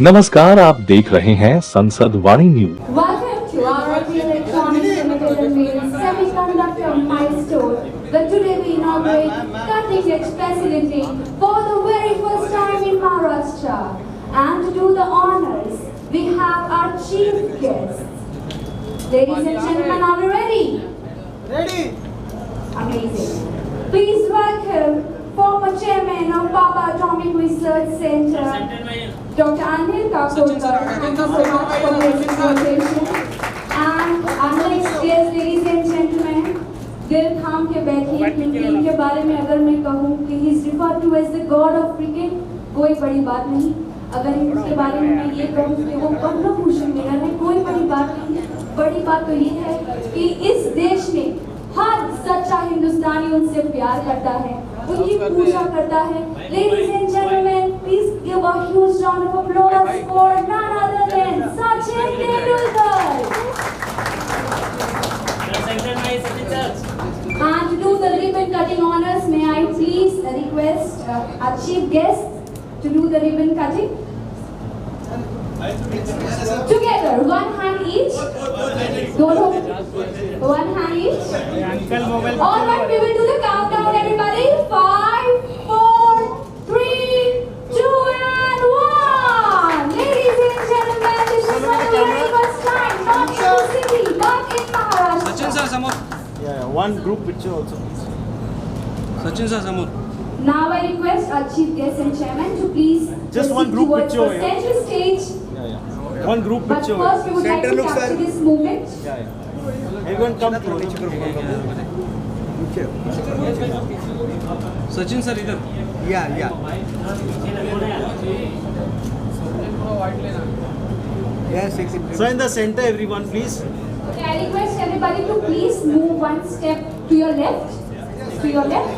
नमस्कार, आप देख रहे हैं संसद वाणी news. Welcome to RRP Electronics Ltd Semiconductor milestone, where today we inaugurate cutting-edge facility for the very first time in Maharashtra. And to do the honors, we have our chief guest. Ladies and gentlemen, are we ready? Ready? Amazing. Please welcome former chairman of Papa Atomic Research Center, Dr. Anil Kakurkar. Thank you so much for this invitation. And our next guest, ladies and gentlemen, दिल थाम के बैठिए, क्योंकि इनके बारे में अगर मैं कहूँ कि he is referred to as the god of cricket, कोई बड़ी बात नहीं। अगर इनके बारे में मैं ये कहूँ कि वो पद्म भूषण विनर है, कोई बड़ी बात नहीं। बड़ी बात तो ये है कि इस देश में हर सच्चा हिंदुस्तानी उनसे प्यार करता है, उनकी पूजा करता है। Ladies and gentlemen, please give a huge round of applause for none other than Sachin Tendulkar. And to do the ribbon cutting honors, may I please request our chief guest to do the ribbon cutting? Together, one hand each. Dono, one hand each. All right, we will do the countdown, everybody. 5, 4, 3, 2, and 1. Ladies and gentlemen, this is for the very first time, not in the city, but in Maharashtra. Sachin sir, Samur. Yeah, one group picture also. Sachin sir, Samur. Now I request our chief guest and chairman to please Just one proceed group towards picture, the yeah. center stage. One group But picture. first, we would like to capture this moment. Everyone come close. Sachin sir, इधर. Yeah. Yes, so in the center, everyone, please. Okay, I request everybody to please move one step to your left. To your left.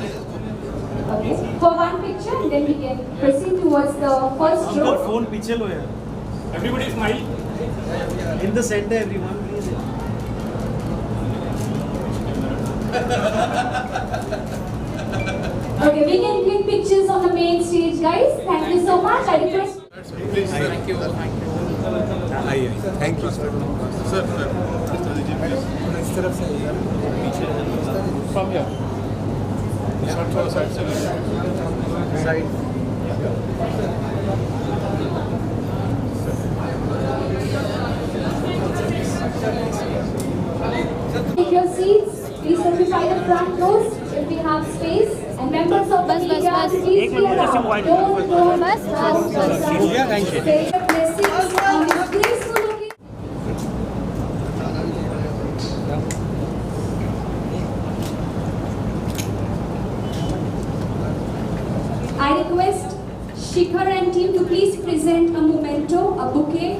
Okay. For one picture, and then we can proceed towards the first Uncle, row. phone पीछे लो यार. Everybody smile. In the center, everyone, please. Okay, we can click pictures on the main stage, guys. Thank you so much. I request. Thank you. Thank you, sir. Sir, इस तरफ से from here. Side. Take your seats. Please occupy the front rows if we have space. And members of the media, please be around. Don't go past the side. Say your blessings on this graceful occasion. I request Shikhar and team to please present a memento, a bouquet.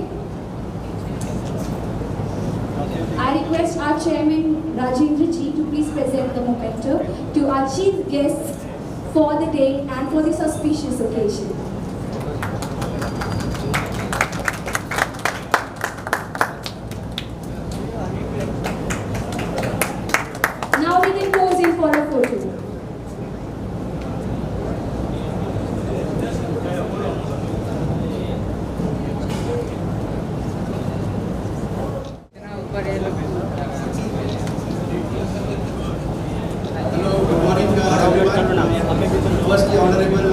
I request our chairman Rajendra ji to please present the memento to our chief guests for the day and for this auspicious occasion. Now we can pose in for a photo. Firstly, Honorable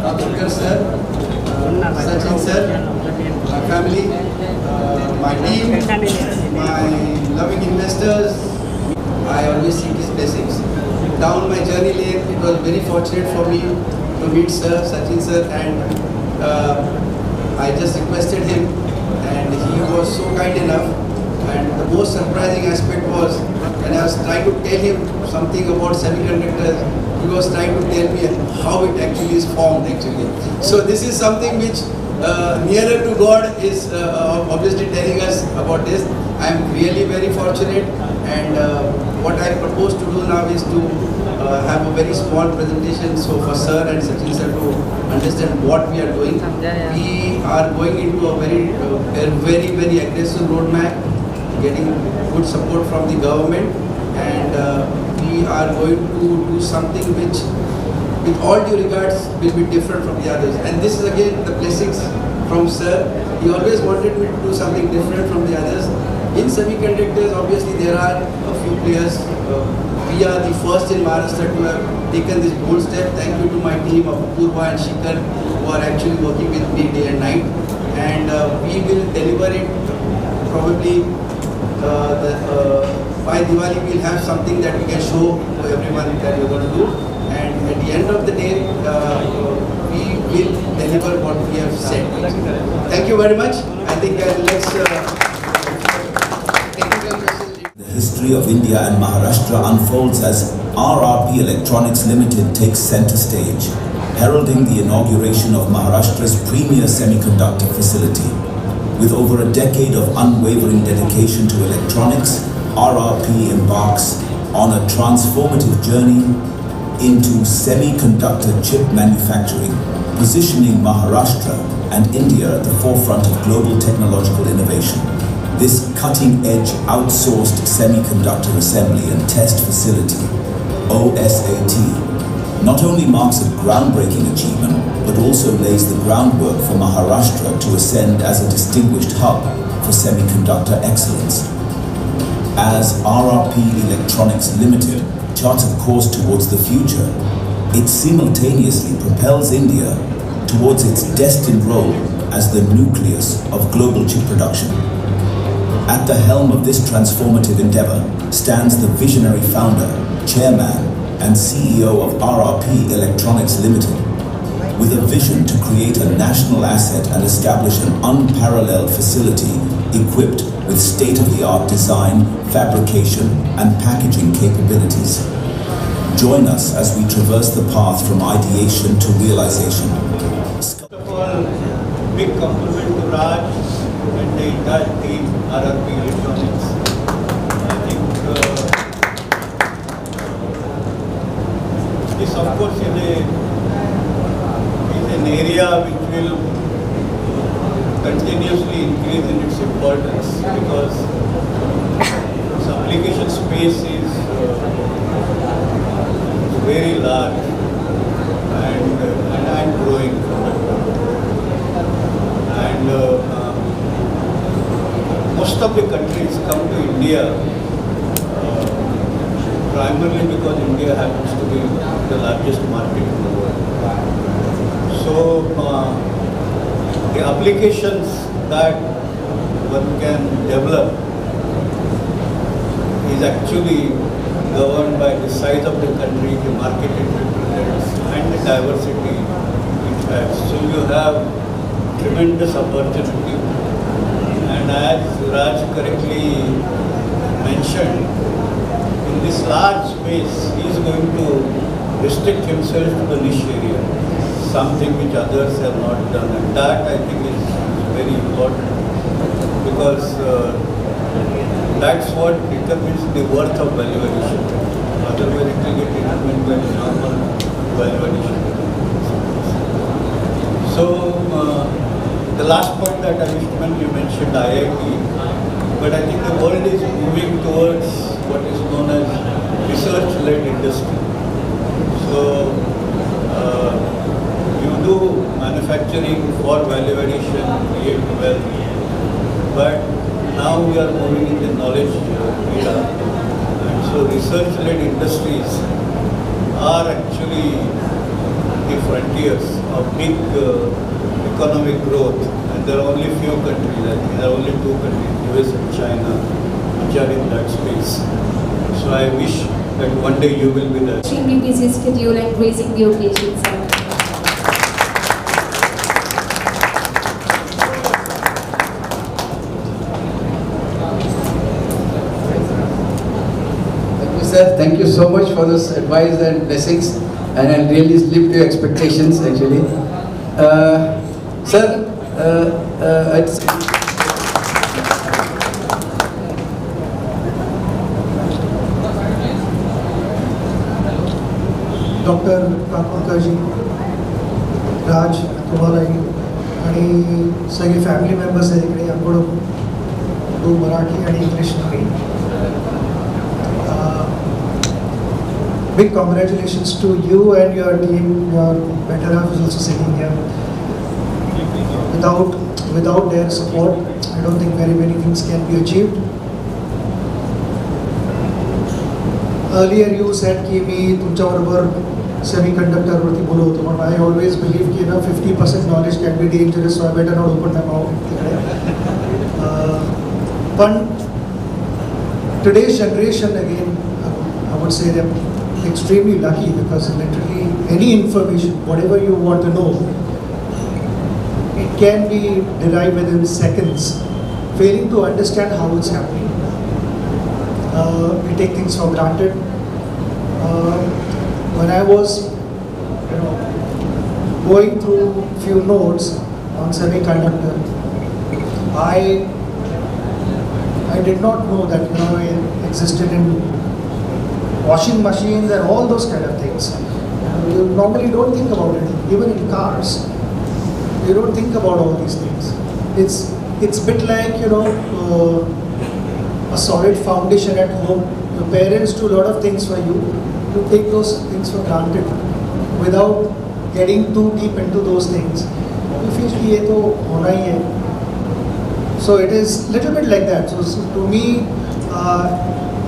Kakurkar sir, Sachin sir, my family, my team, my loving investors, I always seek his blessings. Down my journey lane, it was very fortunate for me to meet sir, Sachin sir, and I just requested him, and he was so kind enough. And the most surprising aspect was when I was trying to tell him something about semiconductors, he was trying to tell me how it actually is formed actually. So this is something which nearer to God is obviously telling us about this. I am really very fortunate, and what I propose to do now is to have a very small presentation so for sir and Sachin sir to understand what we are doing. We are going into a very aggressive roadmap, getting good support from the government, and we are going to do something which with all due regards will be different from the others. And this is again the blessings from sir. He always wanted me to do something different from the others. In semiconductors, obviously there are a few players. We are the first in Maharashtra to have taken this bold step. Thank you to my team of Purva and Shikhar who are actually working with me day and night. And we will deliver it probably by Diwali. We'll have something that we can show to everyone that we're going to do. And at the end of the day, we will deliver what we have said. Thank you very much. I think let's technical questions. The history of India and Maharashtra unfolds as RRP Electronics Ltd takes center stage, heralding the inauguration of Maharashtra's premier semiconductor facility. With over a decade of unwavering dedication to electronics, RRP embarks on a transformative journey into semiconductor chip manufacturing, positioning Maharashtra and India at the forefront of global technological innovation. This cutting-edge outsourced semiconductor assembly and test facility, OSAT, not only marks a groundbreaking achievement, but also lays the groundwork for Maharashtra to ascend as a distinguished hub for semiconductor excellence. As RRP Electronics Ltd charts a course towards the future, it simultaneously propels India towards its destined role as the nucleus of global chip production. At the helm of this transformative endeavor stands the visionary founder, chairman, and CEO of RRP Electronics Ltd, with a vision to create a national asset and establish an unparalleled facility equipped with state-of-the-art design, fabrication, and packaging capabilities. Join us as we traverse the path from ideation to realization. First of all, big compliment to Raj and the entire team, RRP Electronics. I think this, of course, is an area which will continuously increase in its importance because its application space is very large and growing. And most of the countries come to India primarily because India happens to be the largest market in the world. So the applications that one can develop is actually governed by the size of the country, the market it represents, and the diversity it has. So you have tremendous opportunity. And as Raj correctly mentioned, in this large space, he is going to restrict himself to the niche area, something which others have not done. And that I think is very important because that's what determines the worth of value addition. Otherwise, it will get determined by the normal value addition. So, the last point that I wish to mention, you mentioned IIT, but I think the world is moving towards what is known as research-led industry. So, you do manufacturing for value addition, create wealth, but now we are moving in the knowledge era, and so research-led industries are actually the frontiers of big economic growth, and there are only few countries, I think there are only two countries, US and China, which are in that space. So I wish that one day you will be there. Extremely busy schedule and gracing the occasion, sir. Sir, thank you so much for this advice and blessings, and I'll really live to your expectations actually. Sir, it's doctor काकोडकरजी, राज, तुम्हालाही आणि सगळे family members आहेत इकडे यांकडून तो मराठी आणि English नव्हे. Big congratulations to you and your team. Your better half is also sitting here. Without their support, I don't think very many things can be achieved. Earlier you said कि मी तुमच्याबरोबर semiconductor वरती बोलत होतो, पण I always believe कि 50% knowledge can be dangerous, so I better not open my mouth. But today's generation, again, I would say they're extremely lucky, because literally any information, whatever you want to know, it can be derived within seconds. Failing to understand how it's happening, we take things for granted. When I was, going through few notes on semiconductor, I did not know that it existed in washing machines and all those kind of things. You normally don't think about it, even in cars. You don't think about all these things. It's a bit like a solid foundation at home. Your parents do a lot of things for you. You take those things for granted without getting too deep into those things. You feel कि ये तो होना ही है. So it is little bit like that. So to me,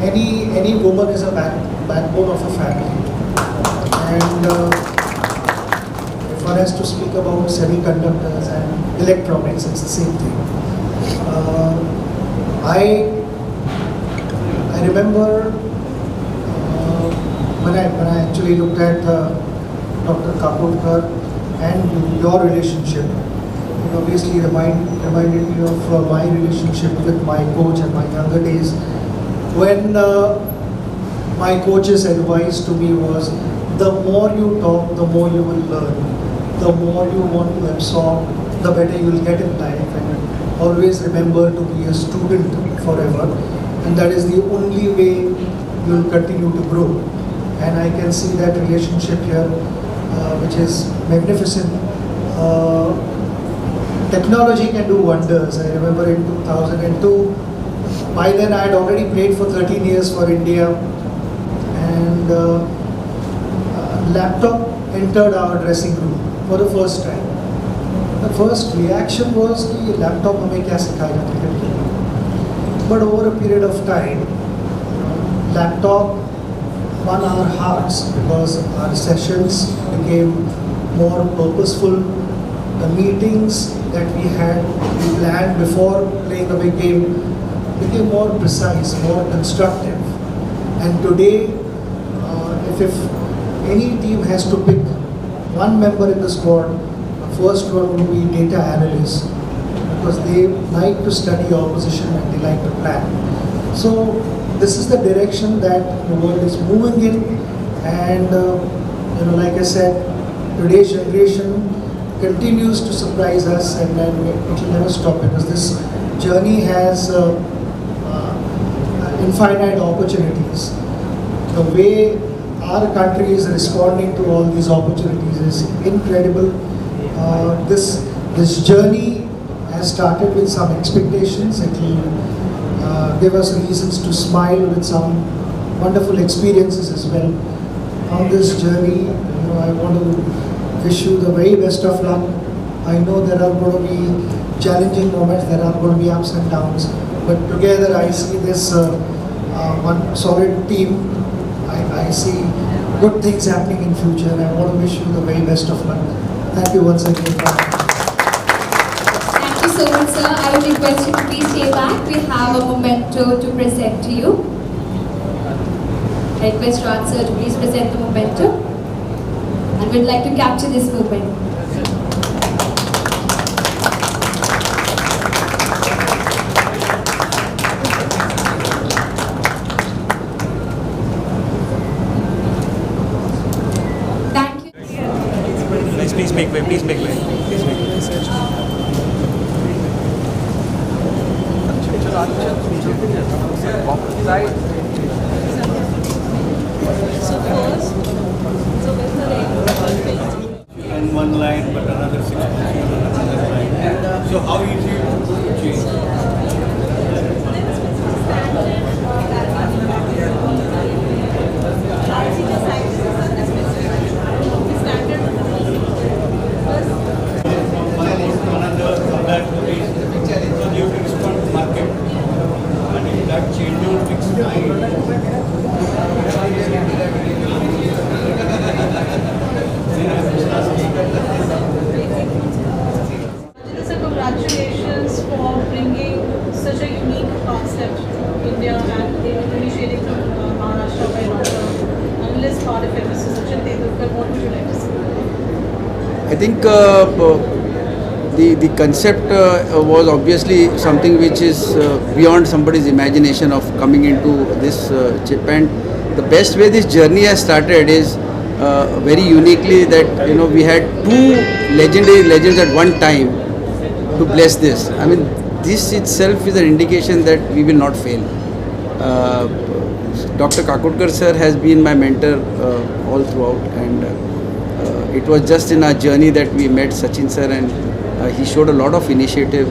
any woman is a backbone of a family. And if one has to speak about semiconductors and electronics, it's the same thing. I remember when I actually looked at Dr. Kapurkar and your relationship, it obviously reminded me of my relationship with my coach in my younger days, when my coach's advice to me was, the more you talk, the more you will learn. The more you want to absorb, the better you will get in life. And always remember to be a student forever. And that is the only way you will continue to grow. And I can see that relationship here, which is magnificent. Technology can do wonders. I remember in 2002, by then I had already played for 13 years for India. And laptop entered our dressing room for the first time. The first reaction was कि laptop हमें क्या सिखाएगा cricket खेलना. But over a period of time, laptop won our hearts, because our sessions became more purposeful. The meetings that we planned before playing a big game became more precise, more constructive. And today, if any team has to pick one member in the squad, the first one will be data analysts, because they like to study opposition and they like to plan. So this is the direction that the world is moving in, and like I said, today's generation continues to surprise us, and then it will never stop, because this journey has infinite opportunities. The way our country is responding to all these opportunities is incredible. This journey has started with some expectations. It will give us reasons to smile, with some wonderful experiences as well. On this journey, I want to wish you the very best of luck. I know there are going to be challenging moments, there are going to be ups and downs, but together I see this one solid team. I see good things happening in future, and I want to wish you the very best of luck. Thank you once again. Thank you so much, sir. I would request you to please stay back. We have a memento to present to you. I request Raj sir to please present the memento, and we'd like to capture this moment. Please make way, please make way. Please make way. In one line, but another 6 in another line. So how easy to change? congratulations for bringing such a unique concept to India and initiating from Maharashtra by Dr. Analyst part of it, Mr. Sachin Tendulkar. What would you like to say? I think the concept was obviously something which is beyond somebody's imagination of coming into this chip, and the best way this journey has started is very uniquely that we had two legendary legends at one time to bless this. I mean, this itself is an indication that we will not fail. Dr. Kakodkar sir has been my mentor all throughout, and it was just in our journey that we met Sachin sir, and he showed a lot of initiative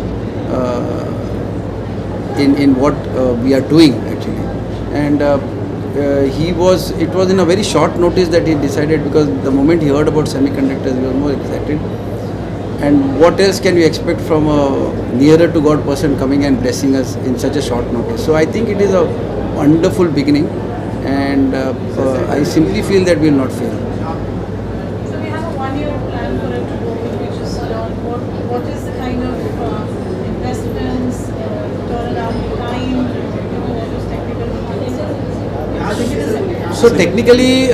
in what we are doing actually. And it was in a very short notice that he decided, because the moment he heard about semiconductors he was more excited. And what else can we expect from a nearer to God person coming and blessing us in such a short notice? So I think it is a wonderful beginning, and I simply feel that we will not fail. So we have a 1-year plan for it to go, which is around what is the kind of investments, turnaround time, what is technical So technically,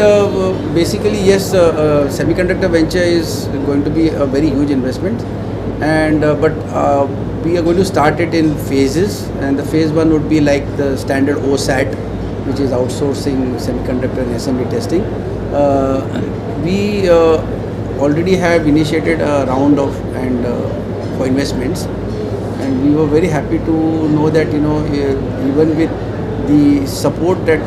basically yes, semiconductor venture is going to be a very huge investment, and but we are going to start it in phases, and the phase 1 would be like the standard OSAT, which is outsourcing semiconductor and assembly testing. We already have initiated a round of for investments, and we were very happy to know that even with the support that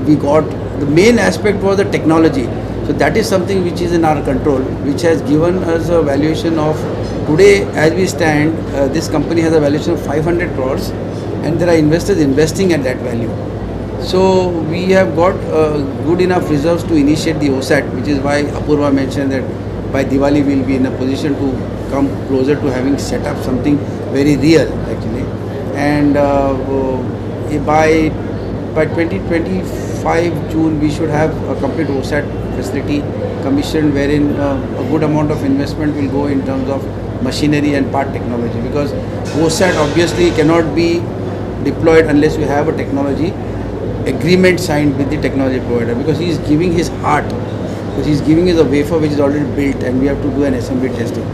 we got, the main aspect was the technology. So that is something which is in our control, which has given us a valuation of, today as we stand, this company has a valuation of 500 crores, and there are investors investing at that value. So we have got good enough reserves to initiate the OSAT, which is why Apurva mentioned that by Diwali we will be in a position to come closer to having set up something very real actually. And by 2025 June we should have a complete OSAT facility commissioned, wherein a good amount of investment will go in terms of machinery and part technology, because OSAT obviously cannot be deployed unless you have a technology agreement signed with the technology provider, because he is giving his heart, because he is giving us a wafer which is already built, and we have to do an assembly testing.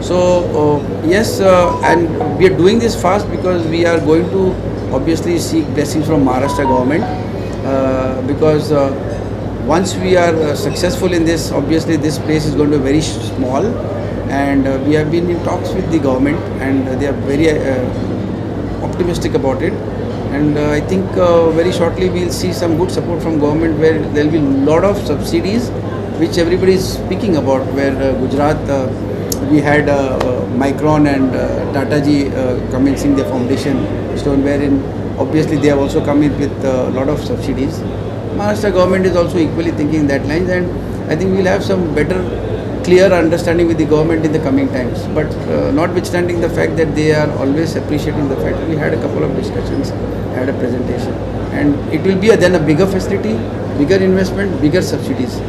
So yes, and we are doing this fast because we are going to obviously seek blessings from Maharashtra government, because once we are successful in this, obviously this place is going to be very small, and we have been in talks with the government, and they are very optimistic about it. And I think very shortly we will see some good support from government, where there will be a lot of subsidies which everybody is speaking about, where Gujarat, we had Micron and Tata Ji commencing their foundation stone, wherein obviously they have also come in with a lot of subsidies. Maharashtra government is also equally thinking that lines, and I think we will have some better, clear understanding with the government in the coming times. But notwithstanding the fact that they are always appreciating the fact that we had a couple of discussions, had a presentation, and it will be then a bigger facility, bigger investment, bigger subsidies.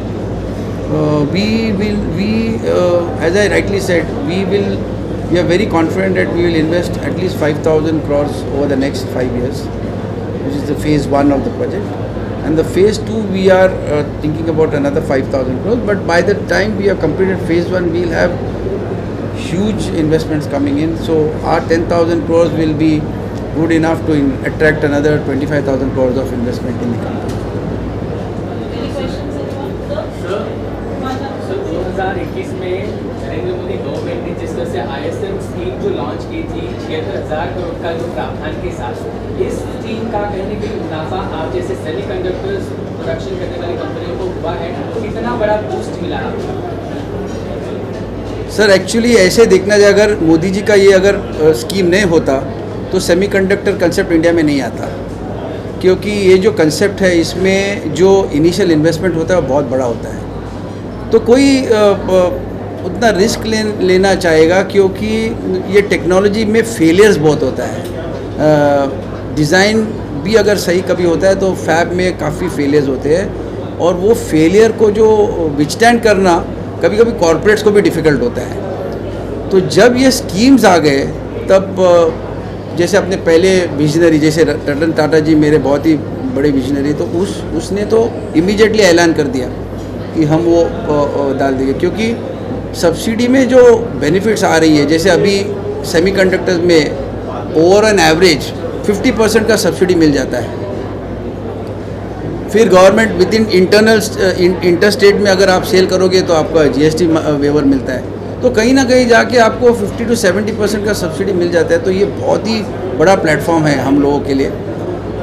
As I rightly said, we are very confident that we will invest at least 5,000 crores over the next 5 years, which is the phase 1 of the project. And the phase 2, we are thinking about another 5,000 crores. But by the time we have completed phase 1, we will have huge investments coming in. So our 10,000 crores will be good enough to attract another 25,000 crores of investment in the country. Any questions, anyone? Sir? 2021 में Narendra Modi government ने जिस तरह से ISM scheme जो launch की थी 76,000 करोड़ का जो प्रावधान के साथ, इस स्कीम का कहीं न कहीं मुनाफा आप जैसे सेमीकंडक्टर्स प्रोडक्शन करने वाली कंपनियों को हुआ है, तो कितना बड़ा बूस्ट मिला आपको? सर एक्चुअली ऐसे देखना जाए, अगर मोदी जी का ये अगर स्कीम नहीं होता तो सेमीकंडक्टर कंसेप्ट इंडिया में नहीं आता, क्योंकि ये जो कंसेप्ट है इसमें जो इनिशियल इन्वेस्टमेंट होता है वो बहुत बड़ा होता है, तो कोई उतना रिस्क लेना चाहेगा, क्योंकि ये टेक्नोलॉजी में फेलियर्स बहुत होता है। डिज़ाइन भी अगर सही कभी होता है तो फैब में काफ़ी फेलियर्स होते हैं, और वो फेलियर को जो विथस्टैंड करना कभी कभी कॉर्पोरेट्स को भी डिफ़िकल्ट होता है। तो जब ये स्कीम्स आ गए तब जैसे अपने पहले विजनरी जैसे रतन टाटा जी मेरे बहुत ही बड़े विजनरी, तो उसने तो इमीडिएटली ऐलान कर दिया कि हम वो डाल देंगे, क्योंकि सब्सिडी में जो बेनिफिट्स आ रही है, जैसे अभी सेमीकंडक्टर्स में ओवर एन एवरेज 50% का सब्सिडी मिल जाता है। फिर government with in inter state में अगर आप सेल करोगे तो आपका जीएसटी वेवर मिलता है, तो कहीं ना कहीं जाके आपको 50 to 70% का सब्सिडी मिल जाता है। तो ये बहुत ही बड़ा प्लेटफॉर्म है हम लोगों के लिए।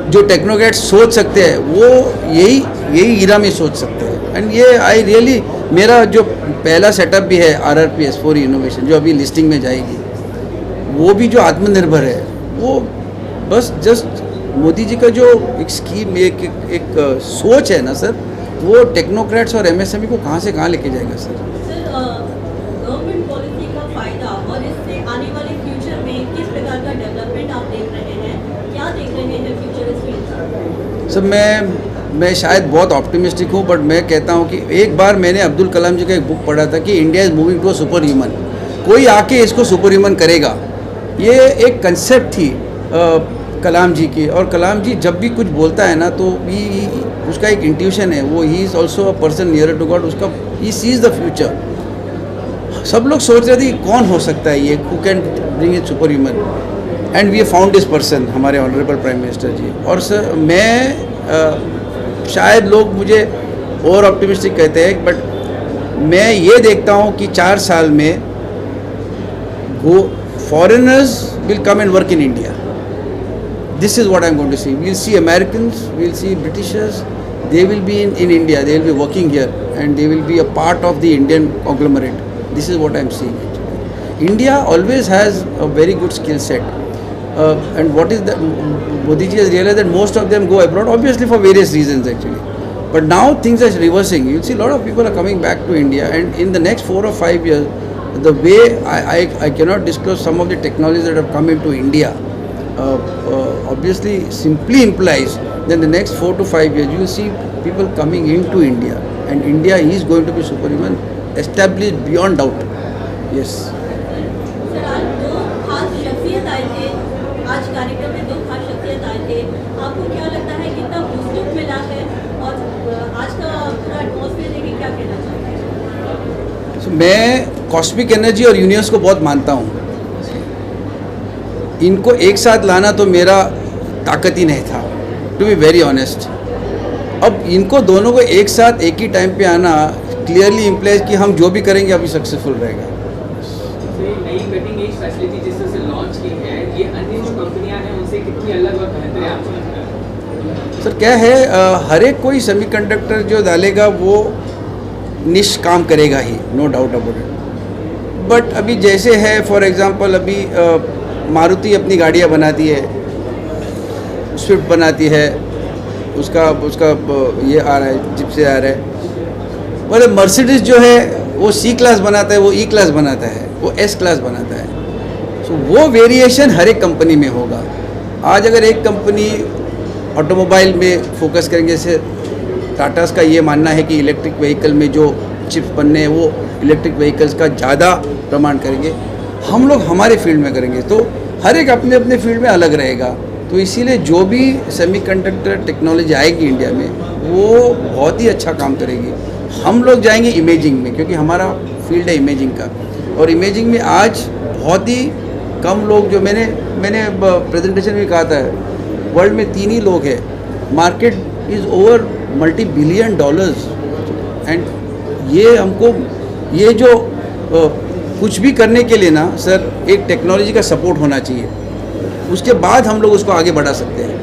जो टेक्नोक्रेट्स सोच सकते हैं वो यही ईरा में सोच सकते हैं। एंड ये आई रियली, मेरा जो पहला सेटअप भी है RRP S4 इनोवेशन जो अभी लिस्टिंग में जाएगी, वो भी जो आत्मनिर्भर है, वो बस जस्ट मोदी जी का जो एक स्कीम एक सोच है ना सर, वो टेक्नोक्रेट्स और MSME को कहाँ से कहाँ लेके जाएगा सर। गवर्नमेंट पॉलिसी का फायदा और इससे आने वाले फ्यूचर में किस प्रकार का डेवलपमेंट आप देख रहे हैं, क्या देख रहे हैं फ्यूचर सर? मैं शायद बहुत ऑप्टिमिस्टिक हूँ, बट मैं कहता हूँ कि एक बार मैंने अब्दुल कलाम जी का एक बुक पढ़ा था कि India is moving to a super human, कोई आके इसको सुपर ह्यूमन करेगा। ये एक कंसेप्ट थी कलाम जी की, और कलाम जी जब भी कुछ बोलता है ना तो उसका एक इंट्यूशन है, वो ही is also a person near to God, उसका ही सीज द फ्यूचर। सब लोग सोच रहे थे कि कौन हो सकता है ये, who can bring it super human, and we found this person, हमारे ऑनरेबल प्राइम मिनिस्टर जी। और सर मैं शायद लोग मुझे ओवर ऑप्टिमिस्टिक कहते हैं, बट मैं ये देखता हूँ कि 4 साल में foreigners will come and work in India. This is what I am going to see. We'll see Americans, we'll see Britishers, they will be in India, they will be working here and they will be a part of the Indian conglomerate. This is what I am seeing actually. India always has a very good skill set. And what is that, Modi ji has realized that most of them go abroad, obviously for various reasons actually. But now things are reversing. You'll see a lot of people are coming back to India, and in the next 4 or 5 years, the way I cannot disclose some of the technologies that have come into India, obviously simply implies that the next 4 to 5 years you will see people coming into India, and India is going to be superhuman, established beyond doubt. Yes. Sir, आज 2 खास शख्सियत आए थे, आज कार्यक्रम में 2 खास शख्सियत आए थे, आपको क्या लगता है कितना बूस्टअप मिला है, और आज का पूरा एटमॉस्फेयर देखिए, क्या कहना चाहते हैं? मैं कॉस्मिक एनर्जी और यूनिवर्स को बहुत मानता हूँ। इनको एक साथ लाना तो मेरा ताकत ही नहीं था, टू बी वेरी ऑनेस्ट। अब इनको दोनों को एक साथ एक ही टाइम पे आना क्लियरली इम्प्लाइज कि हम जो भी करेंगे अभी सक्सेसफुल रहेगा। नई कटिंग एज फैसिलिटी जिस तरह से लॉन्च की है, ये अन्य जो कंपनियां हैं उनसे कितनी अलग और बेहतर है आपको लगता है? सर क्या है, हर एक कोई सेमीकंडक्टर जो डालेगा वो निश काम करेगा ही, no doubt about it. But अभी जैसे है, फॉर एग्जांपल अभी मारुति अपनी गाड़ियाँ बनाती है, स्विफ्ट बनाती है, उसका ये आ रहा है, जिप से आ रहा है। मतलब मर्सिडीज जो है वो C क्लास बनाता है, वो E क्लास बनाता है, वो S क्लास बनाता है। सो वो वेरिएशन हर एक कंपनी में होगा। आज अगर एक कंपनी ऑटोमोबाइल में फोकस करेंगे, जैसे टाटास का ये मानना है कि इलेक्ट्रिक व्हीकल में जो चिप्स बनने हैं वो इलेक्ट्रिक व्हीकल्स का ज़्यादा प्रमाण करेंगे, हम लोग हमारे फील्ड में करेंगे, तो हर एक अपने अपने फील्ड में अलग रहेगा। तो इसीलिए जो भी सेमीकंडक्टर टेक्नोलॉजी आएगी इंडिया में वो बहुत ही अच्छा काम करेगी। हम लोग जाएंगे इमेजिंग में, क्योंकि हमारा फील्ड है इमेजिंग का, और इमेजिंग में आज बहुत ही कम लोग, जो मैंने प्रेजेंटेशन में कहा था, वर्ल्ड में 3 ही लोग हैं, market is over $multi-billion, and ये हमको ये जो कुछ भी करने के लिए ना सर एक टेक्नोलॉजी का सपोर्ट होना चाहिए, उसके बाद हम लोग उसको आगे बढ़ा सकते हैं।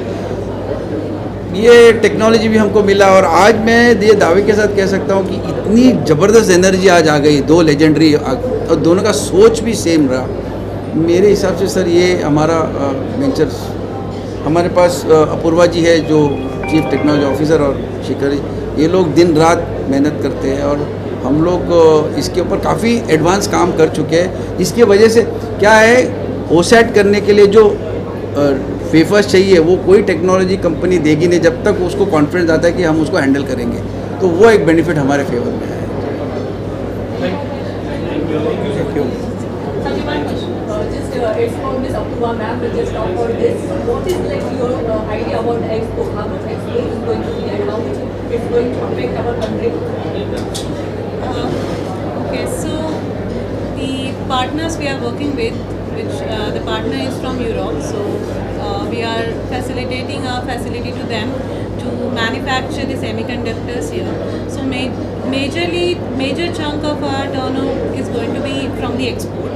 ये टेक्नोलॉजी भी हमको मिला, और आज मैं ये दावे के साथ कह सकता हूँ कि इतनी ज़बरदस्त एनर्जी आज आ गई, 2 लेजेंडरी, और दोनों का सोच भी सेम रहा। मेरे हिसाब से सर ये हमारा वेंचर्स, हमारे पास अपूर्वा जी है जो चीफ टेक्नोलॉजी ऑफिसर, और शिखर, ये लोग दिन रात मेहनत करते हैं, और हम लोग इसके ऊपर काफ़ी एडवांस काम कर चुके हैं। इसकी वजह से क्या है, ओसेट करने के लिए जो वेफर्स चाहिए वो कोई टेक्नोलॉजी कंपनी देगी नहीं जब तक उसको कॉन्फिडेंस आता है कि हम उसको हैंडल करेंगे, तो वो एक बेनिफिट हमारे फेवर में है। Thank you. Expo, Miss Apurva ma'am will just talk about this. What is like your idea about Expo? How much Expo is going to be and how much it's going to affect our country? Okay, so the partners we are working with, which the partner is from Europe, so we are facilitating a facility to them to manufacture the semiconductors here. So major chunk of our turnover is going to be from the export.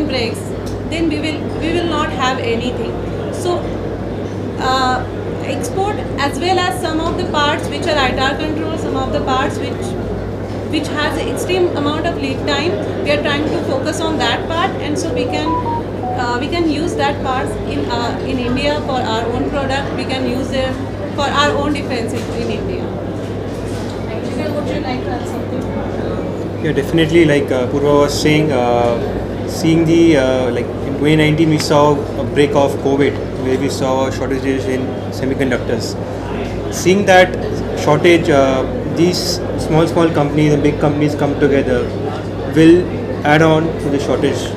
Breaks, then we will not have anything. So export as well as some of the parts which are ITAR control, some of the parts which has extreme amount of lead time, we are trying to focus on that part, and so we can use that parts in India for our own product. We can use it for our own defense in India. Would you like to add something? Yeah, definitely. Like Purva was saying, seeing the like in 2019 we saw a break of COVID where we saw shortages in semiconductors. Seeing that shortage, these small companies and big companies come together will add on to the shortage